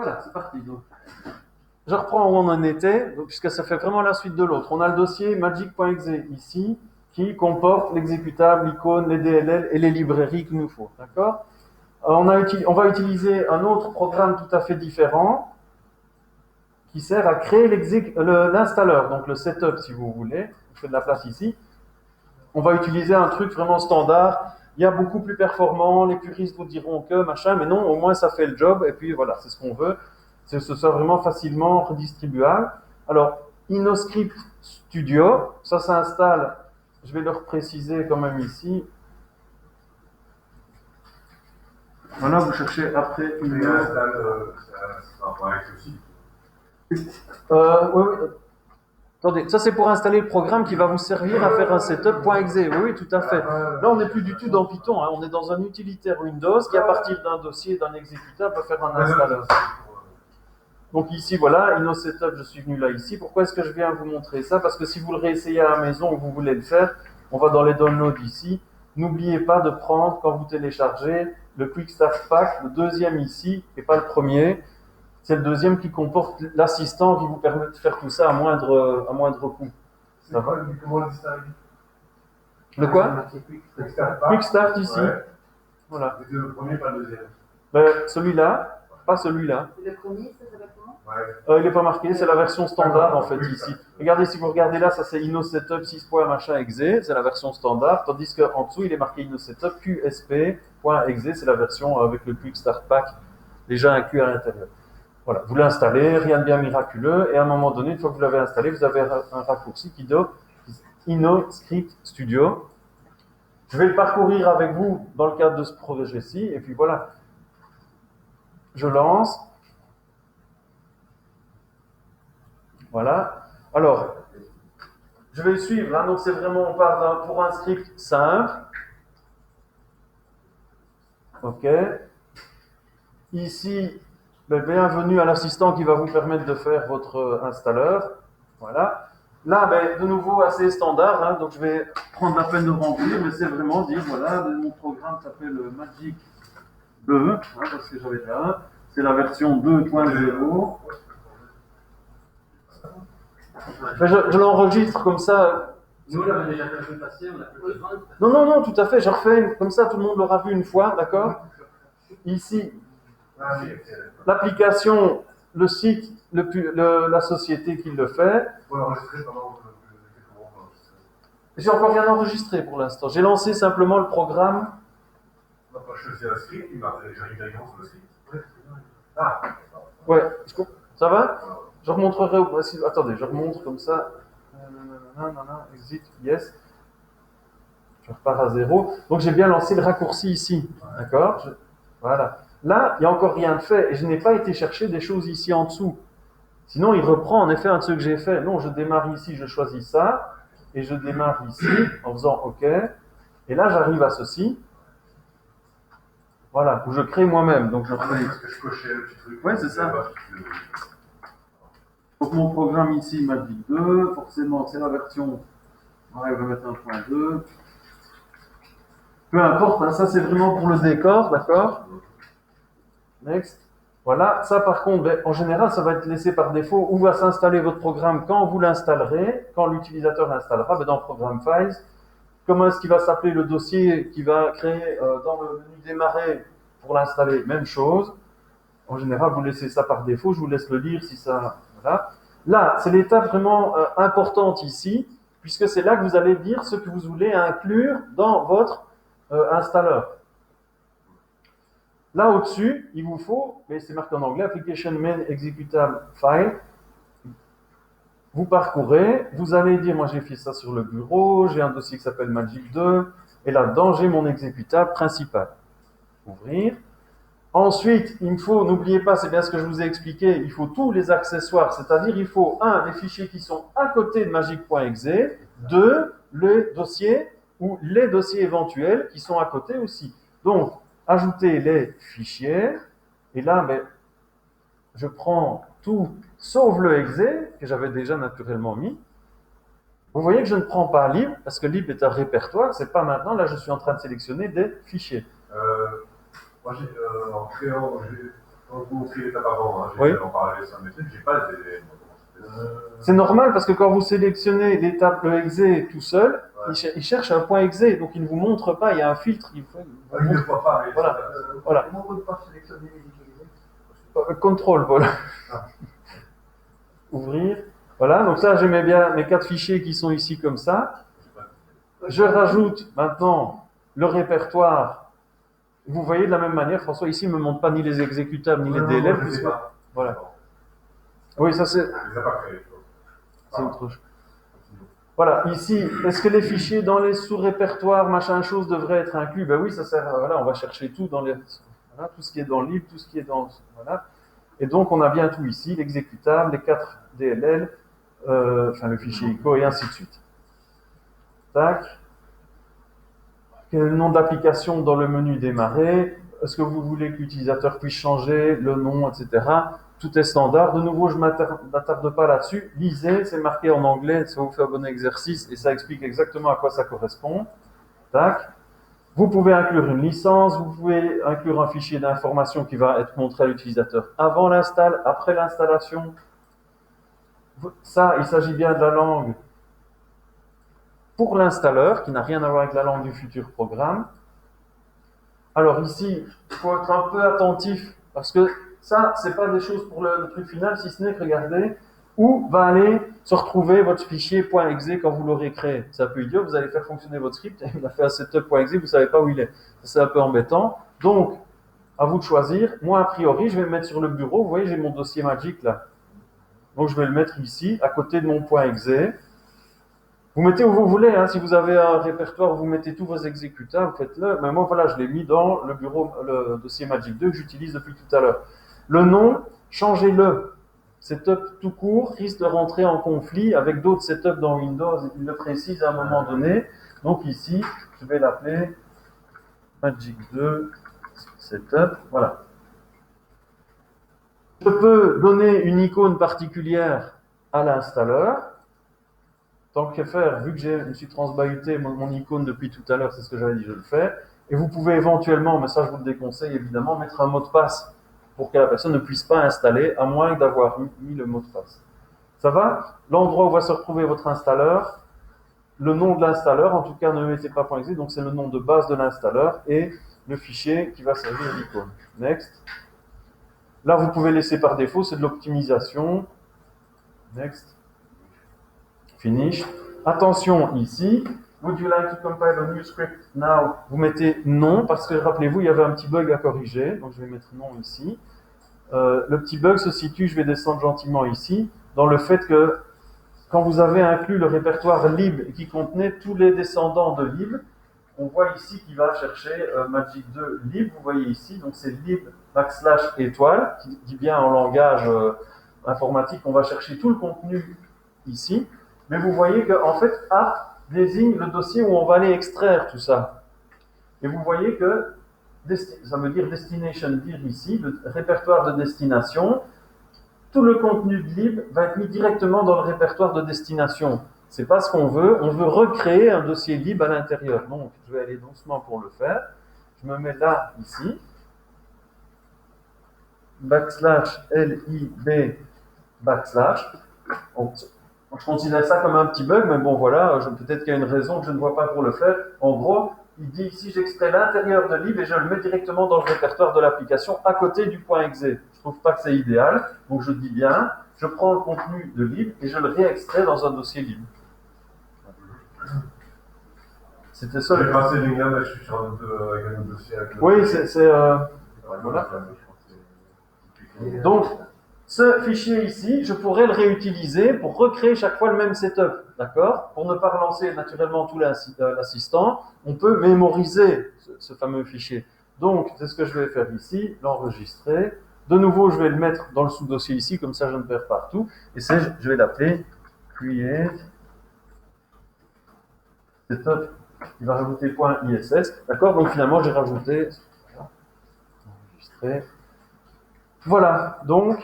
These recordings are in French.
Voilà, c'est parti. Donc, je reprends où on en était, donc, puisque ça fait vraiment la suite de l'autre. On a le dossier magic.exe ici, qui comporte l'exécutable, l'icône, les DLL et les librairies qu'il nous faut. D'accord? On va utiliser un autre programme tout à fait différent qui sert à créer l'installeur, donc le setup si vous voulez. Je fais de la place ici. On va utiliser un truc vraiment standard. Il y a beaucoup plus performant. Les puristes vous diront que machin, mais non, au moins ça fait le job. Et puis voilà, c'est ce qu'on veut. C'est que ce soit vraiment facilement redistribuable. Alors, InnoScript Studio, ça s'installe. Je vais le repréciser quand même ici. Voilà, vous cherchez après une. Oui, oui. Attendez, ça c'est pour installer le programme qui va vous servir à faire un setup.exe. Oui, oui, tout à fait. Là, on n'est plus du tout dans Python. Hein. On est dans un utilitaire Windows qui, à partir d'un dossier, d'un exécutable, va faire un installeur. Donc ici, voilà, InnoSetup, je suis venu là ici. Pourquoi est-ce que je viens vous montrer ça? Parce que si vous le réessayez à la maison ou vous voulez le faire, on va dans les downloads ici. N'oubliez pas de prendre, quand vous téléchargez, le Quick Start Pack, le deuxième ici, et pas le premier. C'est le deuxième qui comporte l'assistant qui vous permet de faire tout ça à moindre coût. C'est quoi comment le distinguer? Le quoi? Quick Start ici. Ouais. Voilà. C'est le premier, pas le deuxième. Celui-là, pas celui-là. Le premier, ça s'appelle comment? Il n'est pas marqué, c'est la version standard en fait ici. Regardez, si vous regardez là, ça c'est InnoSetup 6. Machin exe, c'est la version standard, tandis qu'en dessous il est marqué InnoSetup QSP.exe, c'est la version avec le Quick Start Pack déjà inclus à l'intérieur. Voilà, vous l'installez, rien de bien miraculeux, et à un moment donné, une fois que vous l'avez installé, vous avez un raccourci qui donne InnoScript Studio. Je vais le parcourir avec vous dans le cadre de ce projet-ci, et puis voilà. Je lance. Voilà. Alors, je vais le suivre. Hein. Donc, c'est vraiment, on part pour un script simple. OK. Ici, bienvenue à l'assistant qui va vous permettre de faire votre installeur. Voilà. Là, de nouveau, assez standard. Hein. Donc, je vais prendre la peine de remplir, mais c'est vraiment dire, voilà, mon programme s'appelle Magic 2, hein, parce que j'avais déjà un. C'est la version 2.0. Je l'enregistre comme ça. Nous, on l'avait déjà fait la semaine passée, on a fait le besoin. Non, tout à fait, je refais comme ça, tout le monde l'aura vu une fois, d'accord? Ici, l'application, le site, la société qui le fait. J'ai encore rien enregistré pour l'instant. J'ai lancé simplement le programme. On n'a pas choisi un script, il m'a déjà une réponse sur le script. Ah, ouais, ça va? Je remontrerai au. Attendez, je remonte comme ça. Exit, yes. Je repars à 0. Donc j'ai bien lancé le raccourci ici. D'accord? Voilà. Là, il n'y a encore rien de fait et je n'ai pas été chercher des choses ici en dessous. Sinon, il reprend en effet un de ceux que j'ai fait. Non, je démarre ici, je choisis ça et je démarre ici en faisant OK. Et là, j'arrive à ceci. Voilà, où je crée moi-même. Donc je refais. Parce que je cochais le petit truc. Ouais, c'est ça. Donc mon programme ici, Magic 2, forcément c'est la version, on va mettre 1.2. Peu importe, hein, ça c'est vraiment pour le décor, d'accord? Next. Voilà, ça par contre, en général, ça va être laissé par défaut où va s'installer votre programme quand vous l'installerez, quand l'utilisateur l'installera, dans Program Files. Comment est-ce qu'il va s'appeler le dossier qui va créer dans le menu démarrer pour l'installer? Même chose. En général, vous laissez ça par défaut, je vous laisse le lire si ça... Voilà. Là, c'est l'étape vraiment importante ici, puisque c'est là que vous allez dire ce que vous voulez inclure dans votre installeur. Là au-dessus, il vous faut, mais c'est marqué en anglais, Application Main Executable File. Vous parcourez, vous allez dire, moi j'ai fait ça sur le bureau, j'ai un dossier qui s'appelle Magic 2, et là-dedans j'ai mon exécutable principal. Ouvrir. Ensuite, il me faut, n'oubliez pas, c'est bien ce que je vous ai expliqué, il faut tous les accessoires, c'est-à-dire il faut, les fichiers qui sont à côté de magic.exe, 2, le dossier ou les dossiers éventuels qui sont à côté aussi. Donc, ajoutez les fichiers, et là, je prends tout, sauf le exe, que j'avais déjà naturellement mis. Vous voyez que je ne prends pas lib, parce que lib est un répertoire, c'est pas maintenant, là je suis en train de sélectionner des fichiers. Moi, en créant, Donc, vous montrez l'étape avant, hein. J'ai Oui. fait en parallèle sur mes trucs, j'ai pas les éléments. C'est normal parce que quand vous sélectionnez l'étape le exe tout seul, Ouais. il cherche un point exe, donc il ne vous montre pas, il y a un filtre. Il Ah, il ne le voit pas, mais Voilà. c'est- Voilà. Comment on ne peut pas sélectionner les utiliser? Contrôle, voilà. Ah. Ouvrir. Voilà, donc ça, j'ai bien mes 4 fichiers qui sont ici comme ça. Je rajoute maintenant le répertoire. Vous voyez de la même manière, François, ici, il ne me montre pas ni les exécutables, ni les DLL. je ne sais puisque- pas. Voilà. Oui, ça c'est Je ne les ai pas créés. autre chose. Voilà, ici, est-ce que les fichiers dans les sous-répertoires, machin chose, devraient être inclus? Ben oui, ça sert, voilà, on va chercher tout dans les, voilà, tout ce qui est dans le livre, tout ce qui est dans, voilà. Et donc, on a bien tout ici, l'exécutable, les 4 DLL, enfin le fichier ICO et ainsi de suite. Tac. Quel est le nom d'application dans le menu démarrer? Est-ce que vous voulez que l'utilisateur puisse changer le nom, etc. Tout est standard. De nouveau, je ne m'attarde pas là-dessus. Lisez, c'est marqué en anglais, ça vous fait un bon exercice et ça explique exactement à quoi ça correspond. Tac. Vous pouvez inclure une licence, vous pouvez inclure un fichier d'information qui va être montré à l'utilisateur avant l'install, après l'installation. Ça, il s'agit bien de la langue pour l'installeur, qui n'a rien à voir avec la langue du futur programme. Alors ici, il faut être un peu attentif, parce que ça, c'est pas des choses pour le truc final, si ce n'est que regardez où va aller se retrouver votre fichier .exe quand vous l'aurez créé. C'est un peu idiot, vous allez faire fonctionner votre script, il a fait un setup.exe, vous ne savez pas où il est. C'est un peu embêtant. Donc, à vous de choisir. Moi, a priori, je vais me mettre sur le bureau. Vous voyez, j'ai mon dossier Magic là. Donc, je vais le mettre ici, à côté de mon .exe. Vous mettez où vous voulez, hein. Si vous avez un répertoire, vous mettez tous vos exécutables, faites-le. Mais moi, voilà, je l'ai mis dans le bureau, le dossier Magic 2 que j'utilise depuis tout à l'heure. Le nom, changez-le. Setup tout court risque de rentrer en conflit avec d'autres setups dans Windows. Il le précise à un moment donné. Donc ici, je vais l'appeler Magic 2 Setup. Voilà. Je peux donner une icône particulière à l'installeur. Tant que faire, vu que je me suis transbahuté mon icône depuis tout à l'heure, c'est ce que j'avais dit, je le fais. Et vous pouvez éventuellement, mais ça je vous le déconseille évidemment, mettre un mot de passe pour que la personne ne puisse pas installer, à moins d'avoir mis le mot de passe. Ça va? L'endroit où va se retrouver votre installeur, le nom de l'installeur, en tout cas ne mettez pas .exe, donc c'est le nom de base de l'installeur, et le fichier qui va servir d'icône. Next. Là, vous pouvez laisser par défaut, c'est de l'optimisation. Next. Finish. Attention ici. Would you like to compile a new script now? Vous mettez non, parce que rappelez-vous, il y avait un petit bug à corriger. Donc je vais mettre non ici. Le petit bug se situe, je vais descendre gentiment ici, dans le fait que quand vous avez inclus le répertoire lib qui contenait tous les descendants de lib, on voit ici qu'il va chercher Magic 2 lib, vous voyez ici, donc c'est lib /étoile, qui dit bien en langage informatique, on va chercher tout le contenu ici, mais vous voyez qu'en fait, app désigne le dossier où on va aller extraire tout ça. Et vous voyez que ça veut dire destination dir ici, le répertoire de destination, tout le contenu de lib va être mis directement dans le répertoire de destination. C'est pas ce qu'on veut, on veut recréer un dossier lib à l'intérieur. Donc, je vais aller doucement pour le faire. Je me mets là, ici, /lib /. Je considère ça comme un petit bug, mais bon voilà, peut-être qu'il y a une raison que je ne vois pas pour le faire. En gros, il dit ici, j'extrais l'intérieur de lib et je le mets directement dans le répertoire de l'application à côté du .exe. Je trouve pas que c'est idéal, donc je dis bien, je prends le contenu de lib et je le réextrais dans un dossier lib. C'était ça. J'ai passé les gars, mais je suis sur un autre, avec un autre dossier. Oui, voilà. Donc, ce fichier ici, je pourrais le réutiliser pour recréer chaque fois le même setup, d'accord? Pour ne pas relancer naturellement tout l'assistant, on peut mémoriser ce fameux fichier. Donc, c'est ce que je vais faire ici, l'enregistrer. De nouveau, je vais le mettre dans le sous-dossier ici, comme ça je ne perds pas tout. Et je vais l'appeler create setup. Il va rajouter .iss, d'accord? Donc finalement, j'ai rajouté enregistrer. Voilà, donc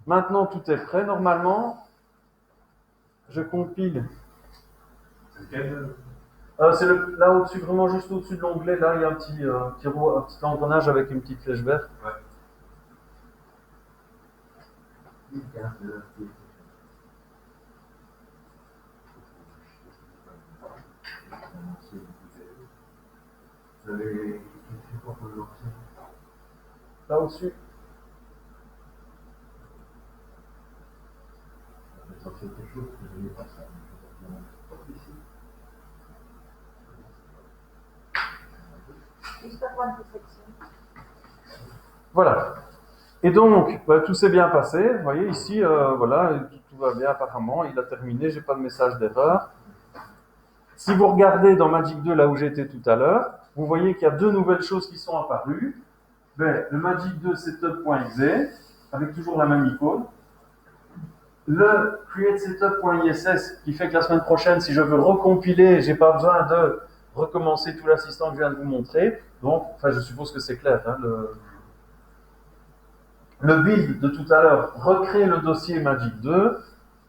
maintenant tout est prêt. Normalement, je compile. C'est lequel? C'est là au-dessus, vraiment juste au-dessus de l'onglet. Là, il y a un petit engrenage avec une petite flèche verte. Ouais. Là au-dessus. Juste à point de section. Voilà. Et donc, tout s'est bien passé. Vous voyez ici, voilà, tout va bien apparemment. Il a terminé, j'ai pas de message d'erreur. Si vous regardez dans Magic 2, là où j'étais tout à l'heure, vous voyez qu'il y a deux nouvelles choses qui sont apparues. Ben, le Magic 2 setup.exe, avec toujours la même icône. Le create setup.iss, qui fait que la semaine prochaine, si je veux recompiler, j'ai pas besoin de recommencer tout l'assistant que je viens de vous montrer. Donc, enfin, je suppose que c'est clair. Hein, le build de tout à l'heure recrée le dossier Magic 2.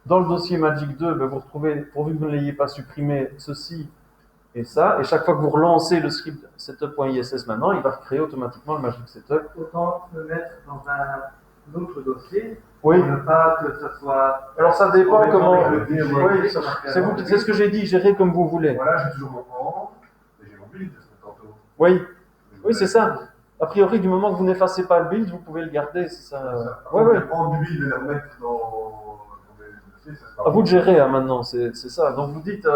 Dans le dossier Magic 2, ben, vous retrouvez, pourvu que vous ne l'ayez pas supprimé, ceci et ça. Et chaque fois que vous relancez le script setup.iss maintenant, il va recréer automatiquement le Magic Setup. Autant le mettre dans un autre dossier, Oui. pour ne pas que ça soit... Alors ça dépend comment. Oui, C'est ce que j'ai dit, gérez comme vous voulez. Voilà, j'ai toujours mon rang, et j'ai mon build tantôt. Oui, oui, c'est ça. A priori, du moment que vous n'effacez pas le build, vous pouvez le garder. C'est ça. Ouais, Ouais. prendre du build et le remettre dans les dossiers, ça se passe. À vous de gérer hein, maintenant, c'est ça. Donc vous dites,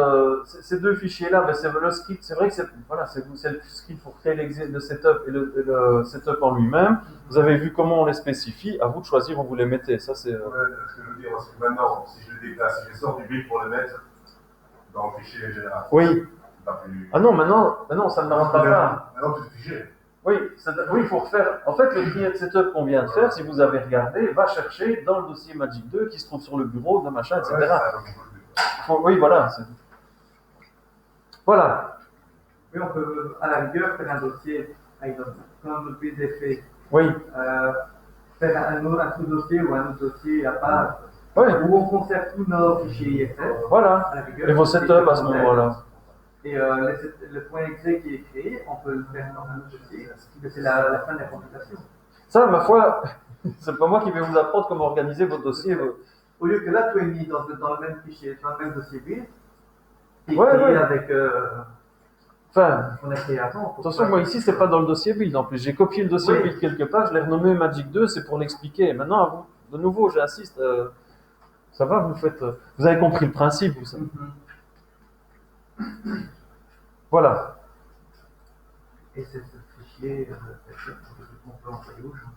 ces deux fichiers-là, ben, c'est le script, c'est vrai que c'est le script pour créer le setup et le setup en lui-même. Vous avez vu comment on les spécifie, à vous de choisir où vous les mettez. Ça, c'est. Ouais, ce que je veux dire, c'est que maintenant, si je le déplace, si je sors du build pour le mettre dans le fichier général. Oui. Plus... Ah non, maintenant, ça ne rentre pas. Maintenant, tout est figé. Oui, il faut refaire. En fait, le create setup qu'on vient de faire, si vous avez regardé, va chercher dans le dossier Magic 2 qui se trouve sur le bureau, de machin, etc. Ouais, oui, voilà. Voilà. Oui, on peut à la rigueur faire un dossier avec comme le build est fait. Oui. Faire un sous-dossier ou un autre dossier à part. Oui. Où on conserve tous nos fichiers IFS. Voilà. Et vos setups à ce moment-là. Et le point exe qui est créé, on peut le faire dans un autre dossier. C'est la fin de la computation. Ça, ma foi, c'est pas moi qui vais vous apprendre comment organiser votre dossier. Au lieu que là, tout est mis dans le même fichier, dans le même dossier build. Et Ouais. avec. Enfin, on a créé avant. Attention, moi ici, c'est pas dans le dossier build en plus. J'ai copié le dossier build quelque part, je l'ai renommé Magic 2, c'est pour l'expliquer. Maintenant, à vous, de nouveau, j'insiste. Ça va, vous avez compris le principe, vous savez. Voilà. Et c'est ce fichier, on peut envoyer aux gens.